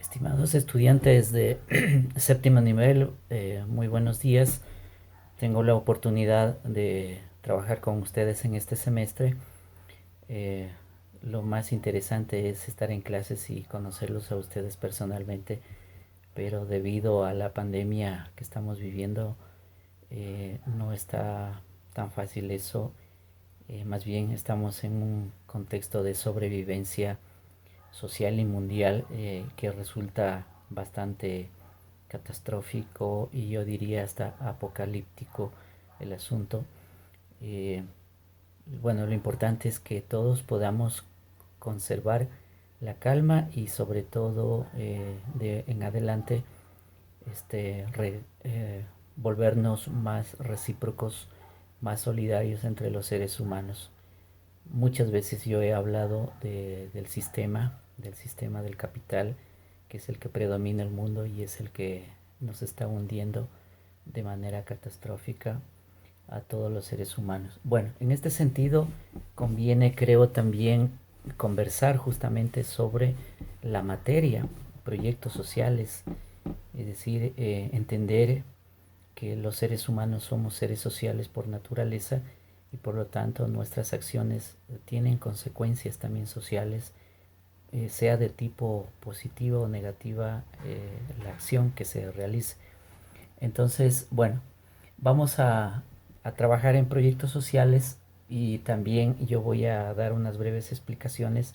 Estimados estudiantes de séptimo nivel, muy buenos días. Tengo la oportunidad de trabajar con ustedes en este semestre. Eh, lo más interesante es estar en clases y conocerlos a ustedes personalmente, pero debido a la pandemia que estamos viviendo, no está tan fácil eso. Más bien estamos en un contexto de sobrevivencia social y mundial que resulta bastante catastrófico y yo diría hasta apocalíptico el asunto. Eh, bueno, lo importante es que todos podamos conservar la calma y sobre todo de en adelante volvernos más recíprocos, más solidarios entre los seres humanos. Muchas veces yo he hablado del sistema del capital, que es el que predomina el mundo y es el que nos está hundiendo de manera catastrófica a todos los seres humanos. Bueno, en este sentido conviene, creo, también conversar justamente sobre la materia, proyectos sociales, es decir, entender que los seres humanos somos seres sociales por naturaleza y por lo tanto nuestras acciones tienen consecuencias también sociales, sea de tipo positivo o negativa la acción que se realice. Entonces, bueno, vamos a trabajar en proyectos sociales y también yo voy a dar unas breves explicaciones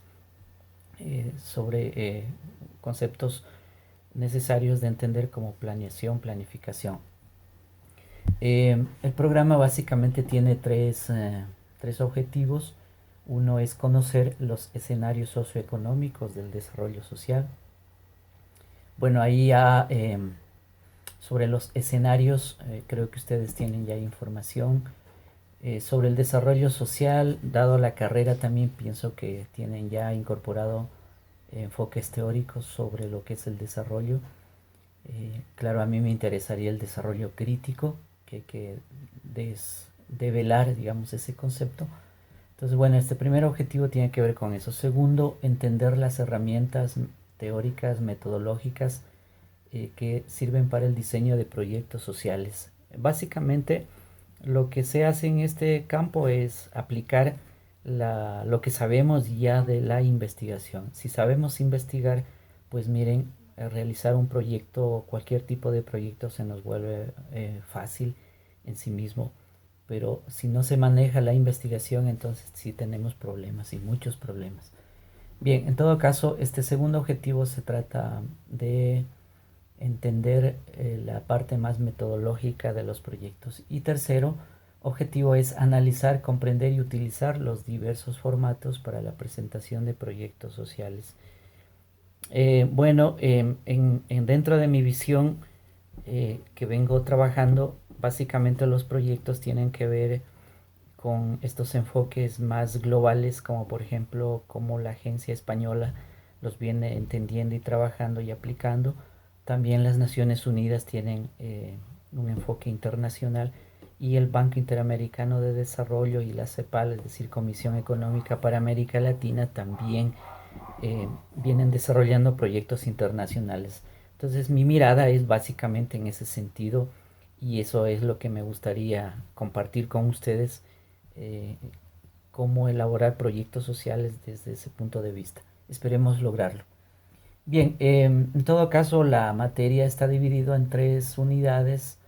sobre conceptos necesarios de entender como planeación, planificación. El programa básicamente tiene tres objetivos. Uno es conocer los escenarios socioeconómicos del desarrollo social. Bueno, ahí ya sobre los escenarios creo que ustedes tienen ya información. Sobre el desarrollo social, dado la carrera también pienso que tienen ya incorporado enfoques teóricos sobre lo que es el desarrollo. Claro, a mí me interesaría el desarrollo crítico, que hay que develar, digamos, ese concepto. Entonces, bueno, este primer objetivo tiene que ver con eso. Segundo, entender las herramientas teóricas, metodológicas que sirven para el diseño de proyectos sociales. Básicamente, lo que se hace en este campo es aplicar lo que sabemos ya de la investigación. Si sabemos investigar, pues miren, realizar un proyecto, cualquier tipo de proyecto se nos vuelve fácil en sí mismo. Pero si no se maneja la investigación, entonces sí tenemos problemas y muchos problemas. Bien, en todo caso, este segundo objetivo se trata de entender la parte más metodológica de los proyectos. Y tercero, objetivo es analizar, comprender y utilizar los diversos formatos para la presentación de proyectos sociales. Dentro de mi visión que vengo trabajando, básicamente los proyectos tienen que ver con estos enfoques más globales, como por ejemplo como la agencia española los viene entendiendo y trabajando y aplicando. También las Naciones Unidas tienen un enfoque internacional y el Banco Interamericano de Desarrollo y la CEPAL, es decir, Comisión Económica para América Latina, también vienen desarrollando proyectos internacionales. Entonces mi mirada es básicamente en ese sentido y eso es lo que me gustaría compartir con ustedes, eh, cómo elaborar proyectos sociales desde ese punto de vista. Esperemos lograrlo. Bien, en todo caso la materia está dividida en tres unidades.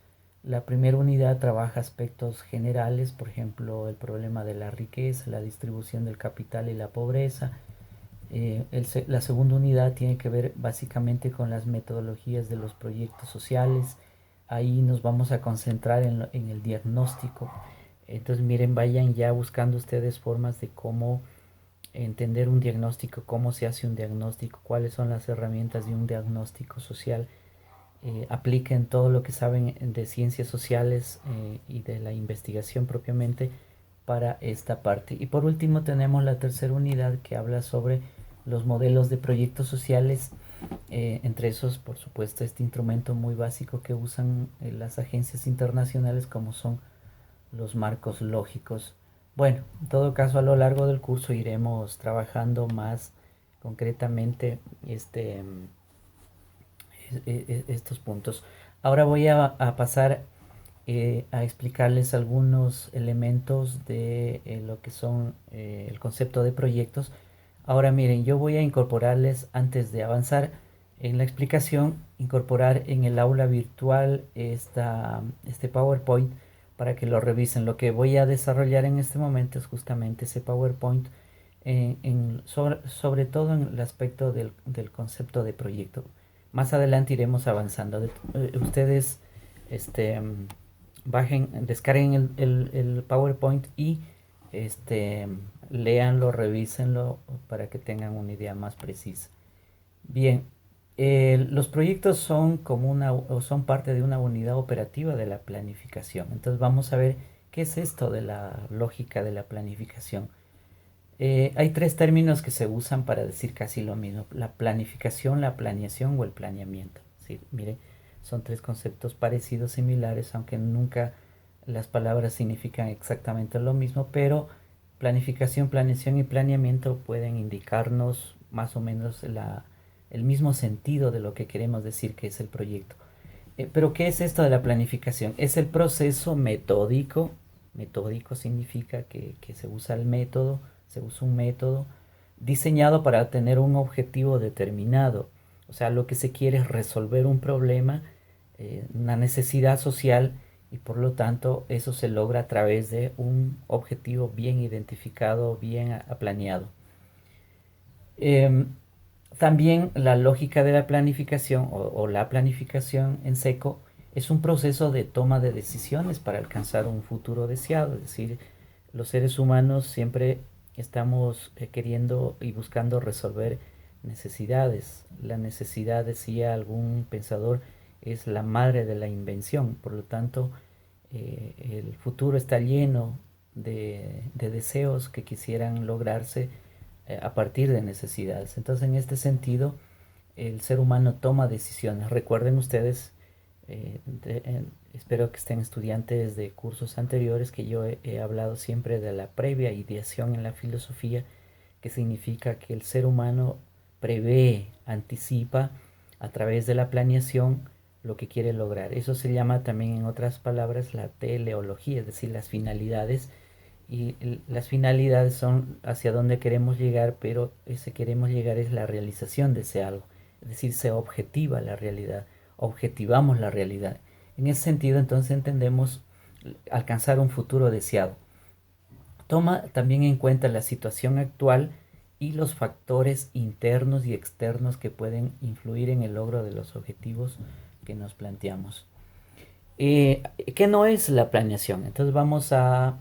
La primera unidad trabaja aspectos generales, por ejemplo, el problema de la riqueza, la distribución del capital y la pobreza. La segunda unidad tiene que ver básicamente con las metodologías de los proyectos sociales. Ahí nos vamos a concentrar en el diagnóstico. Entonces, miren, vayan ya buscando ustedes formas de cómo entender un diagnóstico, cómo se hace un diagnóstico, cuáles son las herramientas de un diagnóstico social. Apliquen todo lo que saben de ciencias sociales y de la investigación propiamente para esta parte. Y por último tenemos la tercera unidad que habla sobre los modelos de proyectos sociales, entre esos por supuesto este instrumento muy básico que usan las agencias internacionales como son los marcos lógicos. Bueno, en todo caso a lo largo del curso iremos trabajando más concretamente estos puntos. Ahora voy a pasar a explicarles algunos elementos de lo que son el concepto de proyectos. Ahora miren, yo voy a incorporarles, antes de avanzar en la explicación, incorporar en el aula virtual este PowerPoint para que lo revisen. Lo que voy a desarrollar en este momento es justamente ese PowerPoint, sobre todo en el aspecto del concepto de proyecto. Más adelante iremos avanzando. Ustedes este, descarguen el PowerPoint y este, léanlo, revísenlo para que tengan una idea más precisa. Bien, los proyectos son o son parte de una unidad operativa de la planificación. Entonces vamos a ver qué es esto de la lógica de la planificación. Hay tres términos que se usan para decir casi lo mismo: la planificación, la planeación o el planeamiento. Sí, mire, son tres conceptos parecidos, similares, aunque nunca las palabras significan exactamente lo mismo, pero planificación, planeación y planeamiento pueden indicarnos más o menos el mismo sentido de lo que queremos decir que es el proyecto. Pero ¿qué es esto de la planificación? Es el proceso metódico. Metódico significa que se usa el método, se usa un método diseñado para tener un objetivo determinado. O sea, lo que se quiere es resolver un problema, una necesidad social, y por lo tanto eso se logra a través de un objetivo bien identificado, bien planeado. También la lógica de la planificación o la planificación en seco es un proceso de toma de decisiones para alcanzar un futuro deseado. Es decir, los seres humanos siempre estamos queriendo y buscando resolver necesidades. La necesidad, decía algún pensador, es la madre de la invención. Por lo tanto, el futuro está lleno de deseos que quisieran lograrse a partir de necesidades. Entonces, en este sentido, el ser humano toma decisiones. Recuerden ustedes, espero que estén estudiantes de cursos anteriores, que yo he hablado siempre de la previa ideación en la filosofía, que significa que el ser humano prevé, anticipa a través de la planeación lo que quiere lograr. Eso se llama también, en otras palabras, la teleología, es decir, las finalidades. Y las finalidades son hacia dónde queremos llegar, pero ese queremos llegar es la realización de ese algo. Es decir, se objetiva la realidad, objetivamos la realidad. En ese sentido, entonces entendemos alcanzar un futuro deseado. Toma también en cuenta la situación actual y los factores internos y externos que pueden influir en el logro de los objetivos que nos planteamos. ¿Qué no es la planeación? Entonces vamos a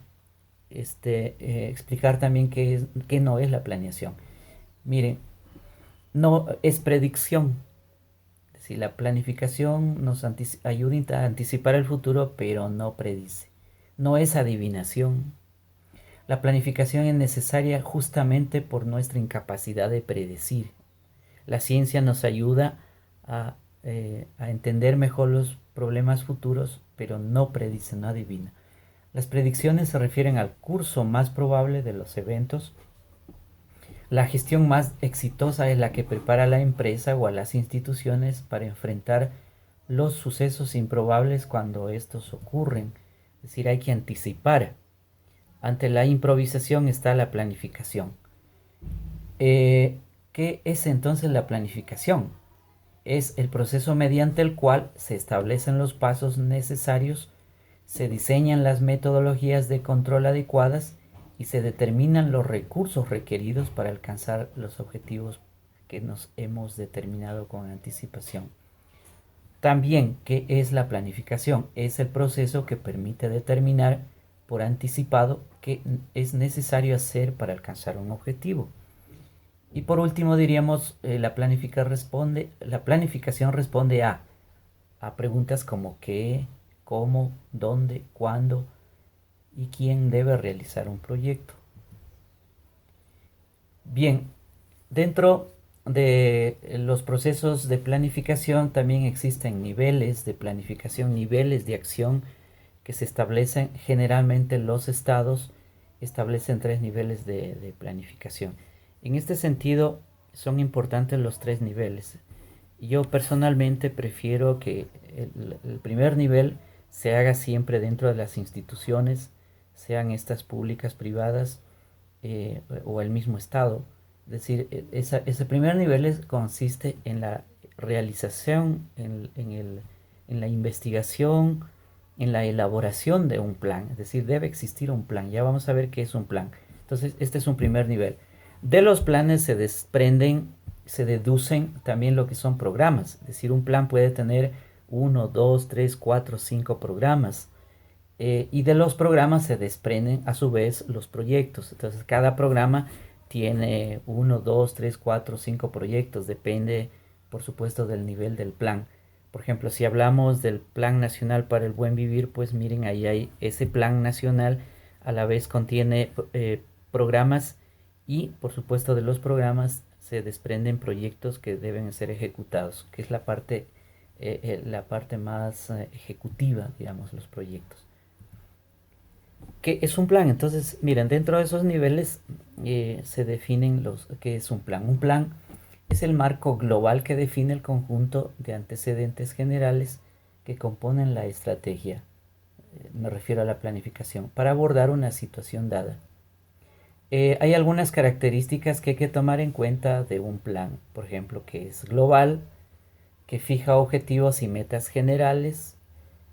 explicar también qué no es la planeación. Miren, no es predicción. Es decir, la planificación nos ayuda a anticipar el futuro, pero no predice. No es adivinación. La planificación es necesaria justamente por nuestra incapacidad de predecir. La ciencia nos ayuda a entender mejor los problemas futuros, pero no predice, no adivina. Las predicciones se refieren al curso más probable de los eventos. La gestión más exitosa es la que prepara a la empresa o a las instituciones para enfrentar los sucesos improbables cuando estos ocurren. Es decir, hay que anticipar. Ante la improvisación está la planificación. ¿Qué es entonces la planificación? Es el proceso mediante el cual se establecen los pasos necesarios, se diseñan las metodologías de control adecuadas y se determinan los recursos requeridos para alcanzar los objetivos que nos hemos determinado con anticipación. También, ¿qué es la planificación? Es el proceso que permite determinar por anticipado qué es necesario hacer para alcanzar un objetivo. Y por último diríamos, la planificación responde a preguntas como qué, cómo, dónde, cuándo y quién debe realizar un proyecto. Bien, dentro de los procesos de planificación también existen niveles de planificación, niveles de acción que se establecen. Generalmente los estados establecen tres niveles de planificación. En este sentido, son importantes los tres niveles. Yo personalmente prefiero que el primer nivel se haga siempre dentro de las instituciones, sean estas públicas, privadas, o el mismo Estado. Es decir, ese primer nivel consiste en la realización, en la investigación, en la elaboración de un plan. Es decir, debe existir un plan. Ya vamos a ver qué es un plan. Entonces, este es un primer nivel. De los planes se desprenden, se deducen también lo que son programas. Es decir, un plan puede tener uno, dos, tres, cuatro, cinco programas. Y de los programas se desprenden a su vez los proyectos. Entonces cada programa tiene uno, dos, tres, cuatro, cinco proyectos. Depende, por supuesto, del nivel del plan. Por ejemplo, si hablamos del Plan Nacional para el Buen Vivir, pues miren, ahí hay ese plan nacional, a la vez contiene programas y, por supuesto, de los programas se desprenden proyectos que deben ser ejecutados, que es la parte más ejecutiva, digamos, los proyectos. ¿Qué es un plan? Entonces, miren, dentro de esos niveles se definen qué es un plan. Un plan es el marco global que define el conjunto de antecedentes generales que componen la estrategia. Me refiero a la planificación, para abordar una situación dada. Hay algunas características que hay que tomar en cuenta de un plan. Por ejemplo, que es global, que fija objetivos y metas generales,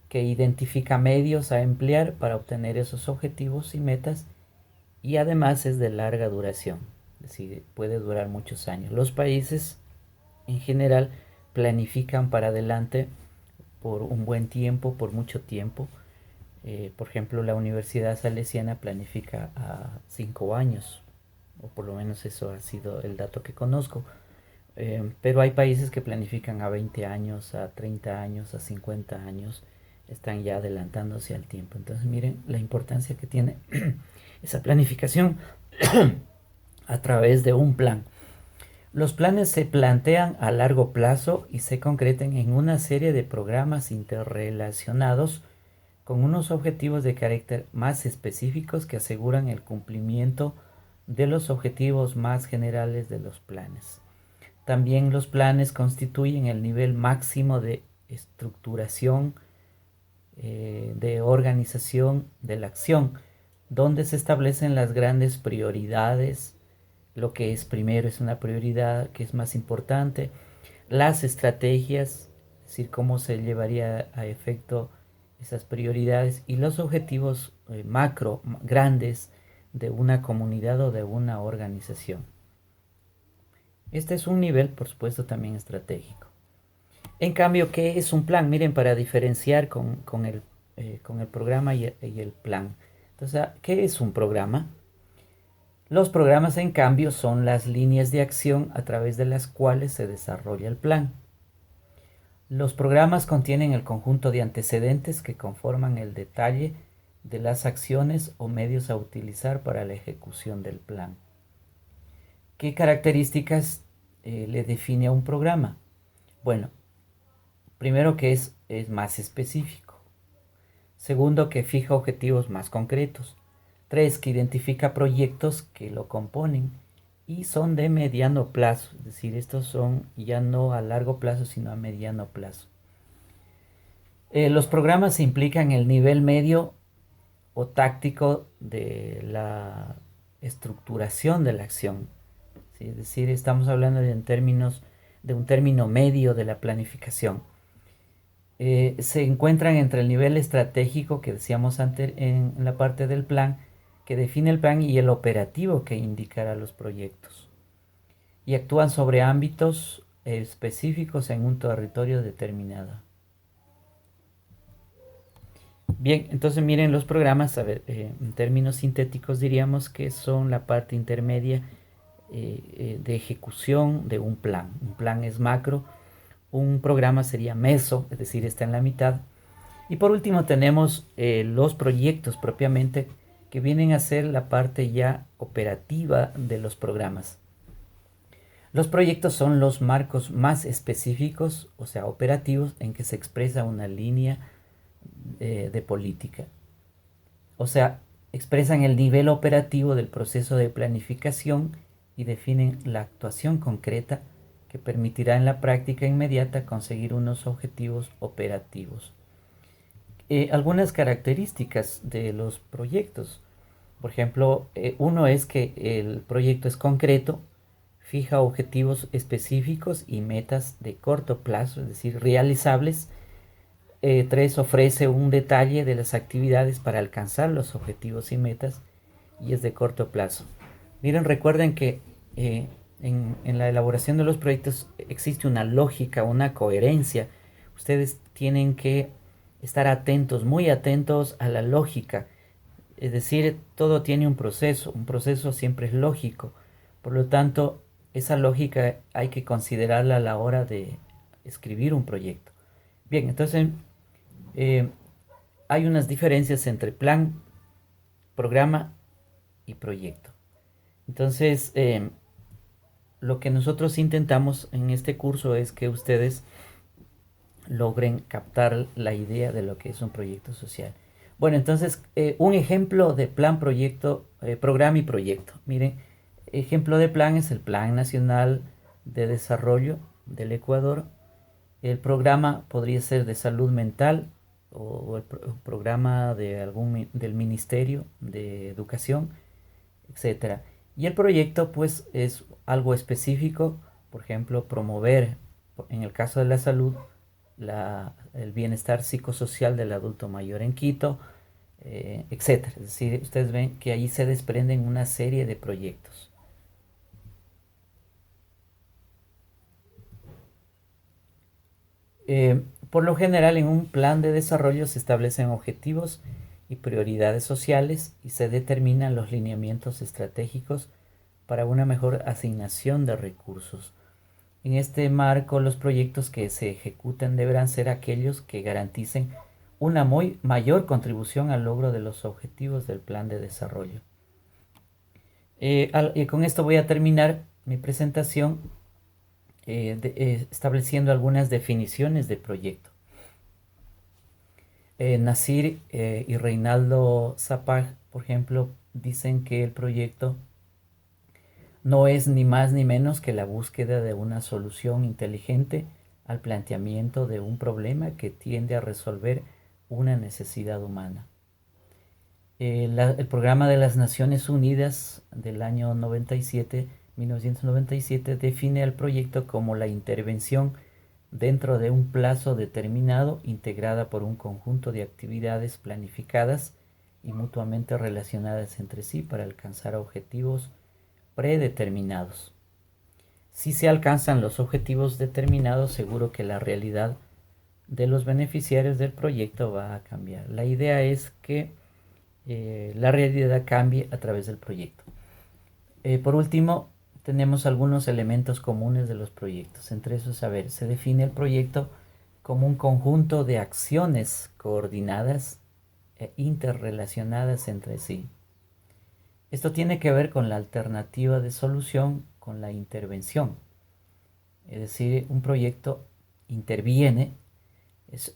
que identifica medios a emplear para obtener esos objetivos y metas, y además es de larga duración, es decir, puede durar muchos años. Los países en general planifican para adelante por un buen tiempo, por mucho tiempo. Por ejemplo, la Universidad Salesiana planifica a 5 años, o por lo menos eso ha sido el dato que conozco. Pero hay países que planifican a 20 años, a 30 años, a 50 años, están ya adelantándose al tiempo. Entonces miren la importancia que tiene esa planificación a través de un plan. Los planes se plantean a largo plazo y se concretan en una serie de programas interrelacionados con unos objetivos de carácter más específicos que aseguran el cumplimiento de los objetivos más generales de los planes. También los planes constituyen el nivel máximo de estructuración, de organización de la acción, donde se establecen las grandes prioridades, lo que es primero es una prioridad, que es más importante, las estrategias, es decir, cómo se llevaría a efecto esas prioridades y los objetivos macro, grandes de una comunidad o de una organización. Este es un nivel, por supuesto, también estratégico. En cambio, ¿qué es un plan? Miren, para diferenciar con el programa y el plan. Entonces, ¿qué es un programa? Los programas, en cambio, son las líneas de acción a través de las cuales se desarrolla el plan. Los programas contienen el conjunto de antecedentes que conforman el detalle de las acciones o medios a utilizar para la ejecución del plan. ¿Qué características le define a un programa? Bueno, primero que es más específico. Segundo, que fija objetivos más concretos. 3, que identifica proyectos que lo componen y son de mediano plazo. Es decir, estos son ya no a largo plazo, sino a mediano plazo. Los programas implican el nivel medio o táctico de la estructuración de la acción. ¿Sí? Es decir, estamos hablando de un término medio de la planificación. Se encuentran entre el nivel estratégico que decíamos antes en la parte del plan, que define el plan, y el operativo que indicará los proyectos. Y actúan sobre ámbitos específicos en un territorio determinado. Bien, entonces miren los programas, a ver, en términos sintéticos diríamos que son la parte intermedia de ejecución de un plan. Un plan es macro, un programa sería meso, es decir, está en la mitad. Y por último tenemos los proyectos propiamente, que vienen a ser la parte ya operativa de los programas. Los proyectos son los marcos más específicos, o sea, operativos, en que se expresa una línea de política. O sea, expresan el nivel operativo del proceso de planificación y definen la actuación concreta que permitirá en la práctica inmediata conseguir unos objetivos operativos. Algunas características de los proyectos. Por ejemplo, uno es que el proyecto es concreto, fija objetivos específicos y metas de corto plazo, es decir, realizables. 3. Ofrece un detalle de las actividades para alcanzar los objetivos y metas y es de corto plazo. Miren, recuerden que en la elaboración de los proyectos existe una lógica, una coherencia. Ustedes tienen que estar atentos, muy atentos a la lógica. Es decir, todo tiene un proceso siempre es lógico. Por lo tanto, esa lógica hay que considerarla a la hora de escribir un proyecto. Bien, entonces hay unas diferencias entre plan, programa y proyecto. Entonces, lo que nosotros intentamos en este curso es que ustedes logren captar la idea de lo que es un proyecto social. Bueno, entonces, un ejemplo de plan, proyecto, programa y proyecto. Miren, ejemplo de plan es el Plan Nacional de Desarrollo del Ecuador. El programa podría ser de salud mental o el programa de del Ministerio de Educación, etcétera. Y el proyecto pues es algo específico, por ejemplo, promover, en el caso de la salud, el bienestar psicosocial del adulto mayor en Quito, etcétera. Es decir, ustedes ven que ahí se desprenden una serie de proyectos. Por lo general, en un plan de desarrollo se establecen objetivos y prioridades sociales y se determinan los lineamientos estratégicos para una mejor asignación de recursos. En este marco, los proyectos que se ejecuten deberán ser aquellos que garanticen una mayor contribución al logro de los objetivos del plan de desarrollo. Y con esto voy a terminar mi presentación estableciendo algunas definiciones de proyecto. Nasir y Reinaldo Zapag, por ejemplo, dicen que el proyecto no es ni más ni menos que la búsqueda de una solución inteligente al planteamiento de un problema que tiende a resolver una necesidad humana. El programa de las Naciones Unidas del año 1997 define el proyecto como la intervención dentro de un plazo determinado integrada por un conjunto de actividades planificadas y mutuamente relacionadas entre sí para alcanzar objetivos predeterminados. Si se alcanzan los objetivos determinados, seguro que la realidad de los beneficiarios del proyecto va a cambiar. La idea es que la realidad cambie a través del proyecto. Por último, tenemos algunos elementos comunes de los proyectos. Entre esos, se define el proyecto como un conjunto de acciones coordinadas e interrelacionadas entre sí. Esto tiene que ver con la alternativa de solución, con la intervención. Es decir, un proyecto interviene,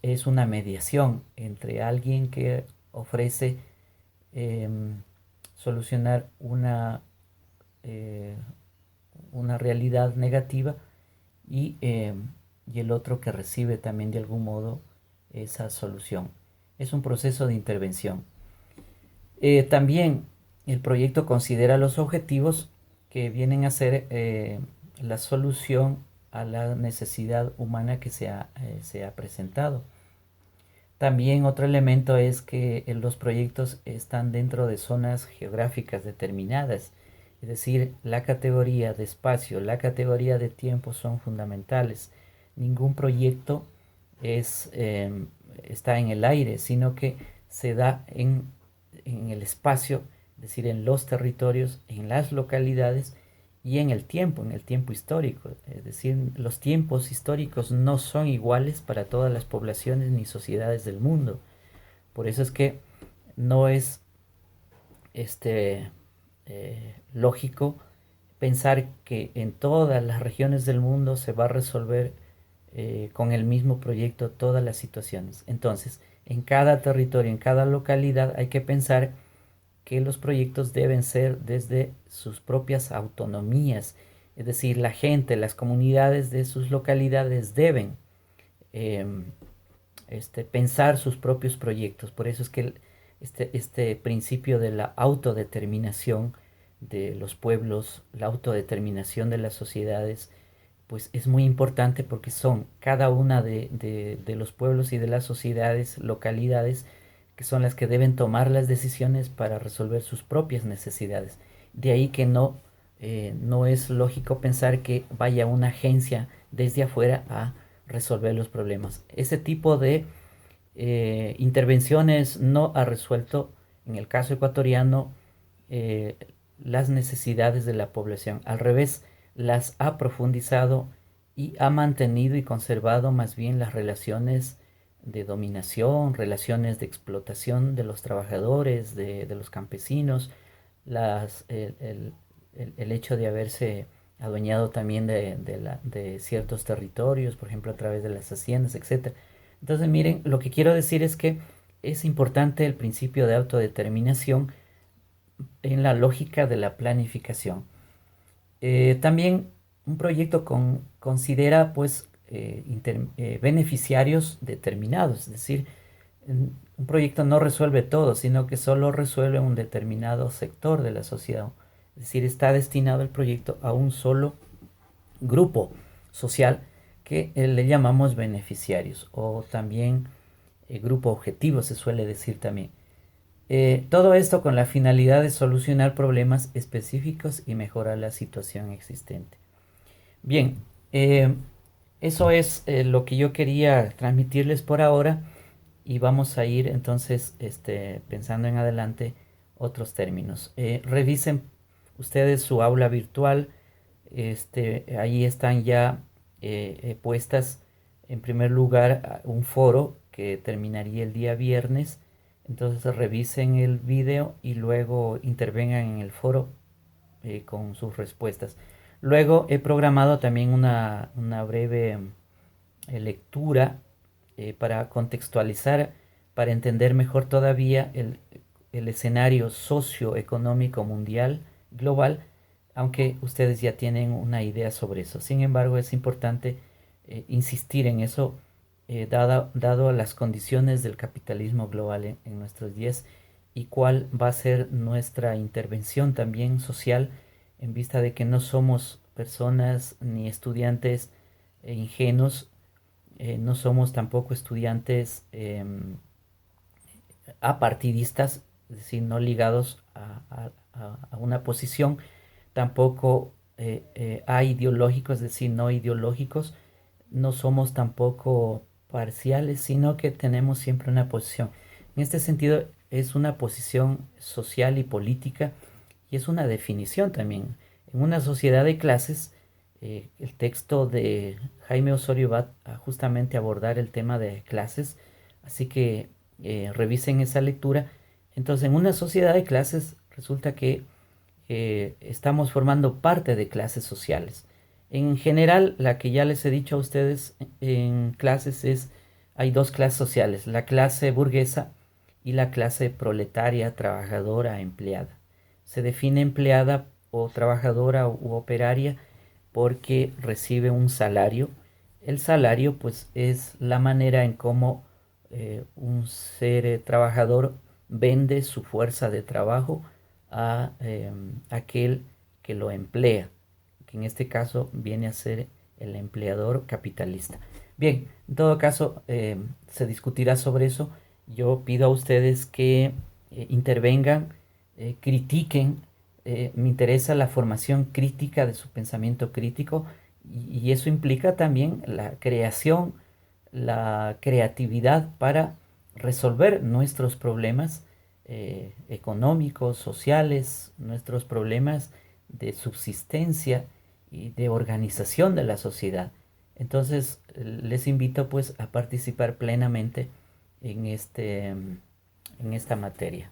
es una mediación entre alguien que ofrece solucionar una realidad negativa y el otro que recibe también de algún modo esa solución. Es un proceso de intervención. También el proyecto considera los objetivos que vienen a ser la solución a la necesidad humana que se ha presentado. También otro elemento es que los proyectos están dentro de zonas geográficas determinadas, es decir, la categoría de espacio, la categoría de tiempo son fundamentales. Ningún proyecto está en el aire, sino que se da en el espacio, es decir, en los territorios, en las localidades y en el tiempo histórico. Es decir, los tiempos históricos no son iguales para todas las poblaciones ni sociedades del mundo. Por eso es que no es lógico pensar que en todas las regiones del mundo se va a resolver con el mismo proyecto todas las situaciones. Entonces, en cada territorio, en cada localidad hay que pensar que los proyectos deben ser desde sus propias autonomías, Es decir, la gente, las comunidades de sus localidades deben pensar sus propios proyectos. Por eso es que este principio de la autodeterminación de los pueblos, la autodeterminación de las sociedades, pues es muy importante porque son cada una de los pueblos y de las sociedades, localidades, que son las que deben tomar las decisiones para resolver sus propias necesidades. De ahí que no es lógico pensar que vaya una agencia desde afuera a resolver los problemas. Ese tipo de intervenciones no ha resuelto, en el caso ecuatoriano, eh, las necesidades de la población. Al revés, las ha profundizado y ha mantenido y conservado más bien las relaciones de dominación, relaciones de explotación de los trabajadores, de los campesinos, las, el hecho de haberse adueñado también de ciertos territorios, por ejemplo, a través de las haciendas, etcétera. Entonces, miren, lo que quiero decir es que es importante el principio de autodeterminación en la lógica de la planificación. También un proyecto considera pues beneficiarios determinados, es decir, un proyecto no resuelve todo, sino que solo resuelve un determinado sector de la sociedad. Es decir, está destinado el proyecto a un solo grupo social que le llamamos beneficiarios o también grupo objetivo se suele decir también. Todo esto con la finalidad de solucionar problemas específicos y mejorar la situación existente. Bien, eso es lo que yo quería transmitirles por ahora y vamos a ir entonces pensando en adelante otros términos. Revisen ustedes su aula virtual. Ahí están ya puestas en primer lugar un foro que terminaría el día viernes. Entonces revisen el video y luego intervengan en el foro con sus respuestas. Luego he programado también una breve lectura para contextualizar, para entender mejor todavía el escenario socioeconómico mundial, global, aunque ustedes ya tienen una idea sobre eso. Sin embargo, es importante insistir en eso, dado las condiciones del capitalismo global en nuestros días y cuál va a ser nuestra intervención también social en vista de que no somos personas ni estudiantes ingenuos, no somos tampoco estudiantes apartidistas, es decir, no ligados a una posición, tampoco aideológicos, es decir, no ideológicos, no somos tampoco parciales, sino que tenemos siempre una posición. En este sentido, es una posición social y política y es una definición también. En una sociedad de clases, el texto de Jaime Osorio va a justamente abordar el tema de clases, así que revisen esa lectura. Entonces, en una sociedad de clases resulta que estamos formando parte de clases sociales. En general, la que ya les he dicho a ustedes en clases hay dos clases sociales, la clase burguesa y la clase proletaria, trabajadora, empleada. Se define empleada o trabajadora u operaria porque recibe un salario. El salario pues es la manera en cómo un ser trabajador vende su fuerza de trabajo a aquel que lo emplea, que en este caso viene a ser el empleador capitalista. Bien, en todo caso se discutirá sobre eso. Yo pido a ustedes que intervengan, critiquen. Me interesa la formación crítica de su pensamiento crítico y eso implica también la creación, la creatividad para resolver nuestros problemas económicos, sociales, nuestros problemas de subsistencia y de organización de la sociedad. Entonces, les invito pues a participar plenamente en esta materia.